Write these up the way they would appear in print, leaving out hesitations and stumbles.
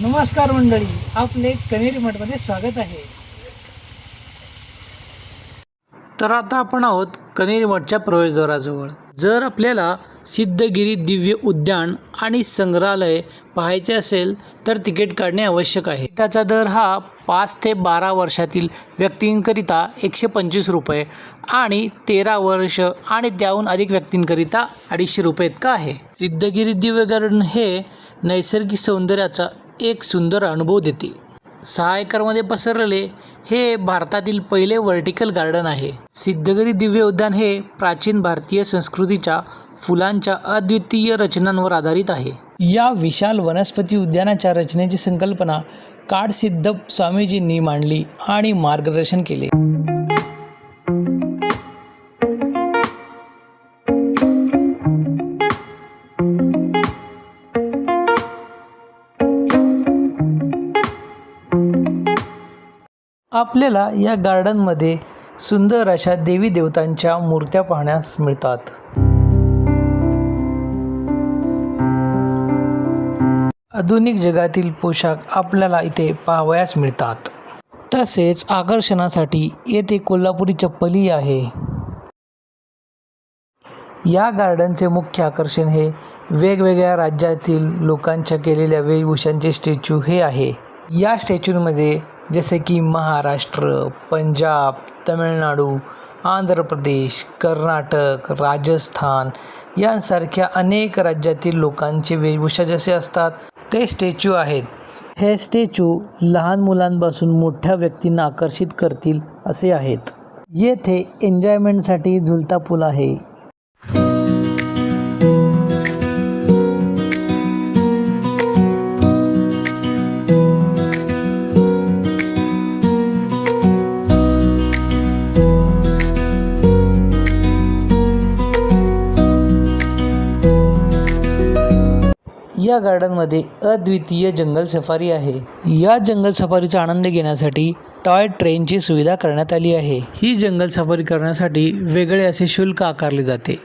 नमस्कार मंडळी, आपले कनेरी मठमध्ये स्वागत आहे. तर आता आपण आहोत कनेरी मठच्या प्रवेशद्वाराजवळ. जर आपल्याला सिद्धगिरी दिव्य उद्यान आणि संग्रहालय पाहायचे असेल तर तिकीट काढणे आवश्यक आहे. तिकिटाचा दर हा 5 ते 12 वर्षातील व्यक्तींकरिता 125 रुपये आणि 13 वर्ष आणि त्याहून अधिक व्यक्तींकरिता 250 रुपये इतका आहे. सिद्धगिरी दिव्य गार्डन हे नैसर्गिक सौंदर्याचा एक सुंदर अनुभव देते. 6 एकरमध्ये पसरलेले हे भारतातील पहिले व्हर्टिकल गार्डन आहे. सिद्धगिरी दिव्य उद्यान हे प्राचीन भारतीय संस्कृतीच्या फुलांच्या अद्वितीय रचनांवर आधारित आहे. या विशाल वनस्पती उद्यानाच्या रचनेची संकल्पना काडसिद्ध स्वामीजींनी मांडली आणि मार्गदर्शन केले. आपल्याला या गार्डनमध्ये सुंदर अशा देवी देवतांच्या मूर्त्या पाहण्यास मिळतात. आधुनिक जगातील पोशाख आपल्याला इथे पाहावयास मिळतात. तसेच आकर्षणासाठी येथे कोल्हापुरी चप्पलही आहे. या गार्डनचे मुख्य आकर्षण हे वेगवेगळ्या राज्यातील लोकांच्या केलेल्या वेशभूषांचे स्टॅच्यू हे आहे. या स्टॅच्यूमध्ये जसे की महाराष्ट्र, पंजाब, तमिळनाडू, आंध्र प्रदेश, कर्नाटक, राजस्थान यांसारख्या अनेक राज्यातील लोकांचे वेशभूषा जसे असतात ते स्टॅच्यू आहेत. हे स्टॅच्यू लहान मुलांपासून मोठ्या व्यक्तींना आकर्षित करतील असे आहेत. येथे एन्जॉयमेंटसाठी झुलता पूल आहे. या गार्डनमध्ये अद्वितीय जंगल सफारी आहे. या जंगल सफारीचा आनंद घेण्यासाठी टॉय ट्रेनची सुविधा करण्यात आली आहे. ही जंगल सफारी करण्यासाठी वेगळे असे शुल्क आकारले जाते.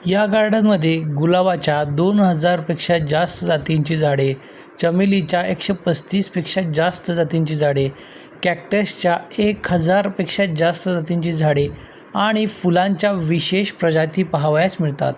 या गार्डनमध्ये गुलाबाच्या 2000 पेक्षा जास्त जातींची झाडे, चमेलीच्या 135 पेक्षा जास्त जातींची झाडे, कॅक्टसच्या 1000 पेक्षा जास्त जातींची झाडे आणि फुलांच्या विशेष प्रजाती पाहावयास मिळतात.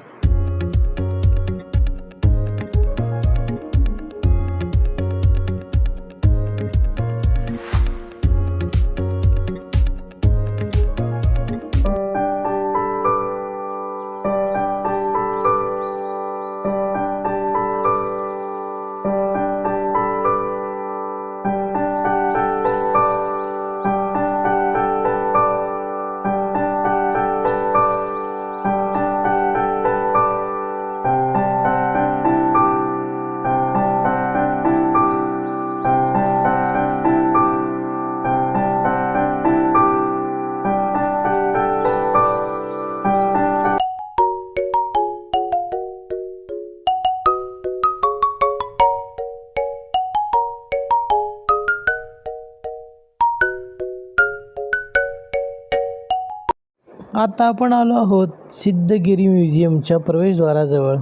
आता आपण आलो आहोत सिद्धगिरी म्युझियमच्या प्रवेशद्वाराजवळ.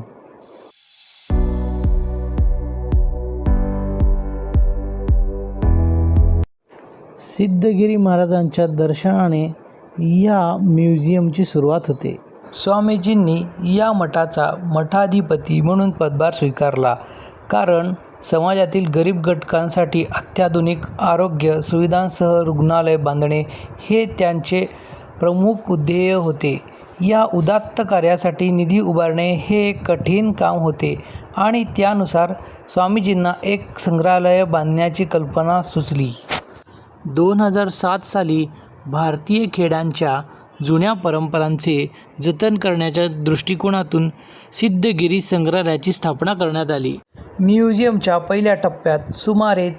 सिद्धगिरी महाराजांच्या दर्शनाने या म्युझियमची सुरुवात होते. स्वामीजींनी या मठाचा मठाधिपती म्हणून पदभार स्वीकारला, कारण समाजातील गरीब घटकांसाठी अत्याधुनिक आरोग्य सुविधांसह रुग्णालय बांधणे हे त्यांचे प्रमुख ध्येय होते. या उदात्त कार्यासाठी निधी उभारणे हे एक कठीण काम होते आणि त्यानुसार स्वामीजींना एक संग्रहालय बांधण्याची कल्पना सुचली. 2007 साली भारतीय खेड्यांच्या जुन्या परंपरांचे जतन करण्याच्या दृष्टिकोनातून सिद्धगिरी संग्रहालयाची स्थापना करण्यात आली. म्युझियमच्या पहिल्या टप्प्यात सुमारे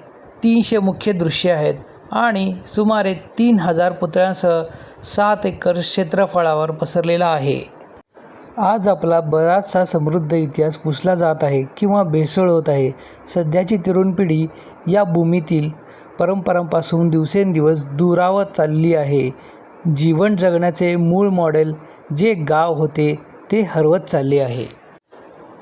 300 मुख्य दृश्ये आहेत आणि सुमारे 3000 पुतळ्यांसह 7 एकर क्षेत्रफळावर पसरलेला आहे. आज आपला बराचसा समृद्ध इतिहास पुसला जात आहे किंवा भेसळ होत आहे. सध्याची तरुण पिढी या भूमीतील परंपरांपासून दिवसेंदिवस दुरावत चालली आहे. जीवन जगण्याचे मूळ मॉडेल जे गाव होते ते हरवत चालले आहे.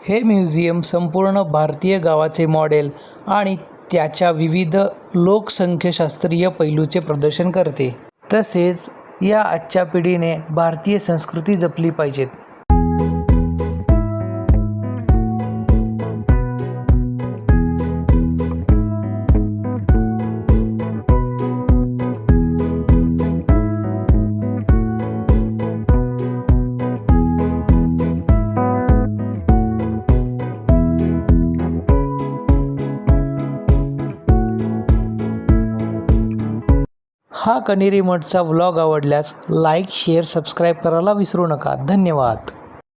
हे म्युझियम संपूर्ण भारतीय गावाचे मॉडेल आणि त्याच्या विविध लोकसंख्याशास्त्रीय पैलूचे प्रदर्शन करते. तसेच या आजच्या पिढीने भारतीय संस्कृती जपली पाहिजेत. हा कण्हेरी मठचा व्लॉग आवडल्यास लाईक, शेअर, सबस्क्राईब करायला विसरू नका. धन्यवाद.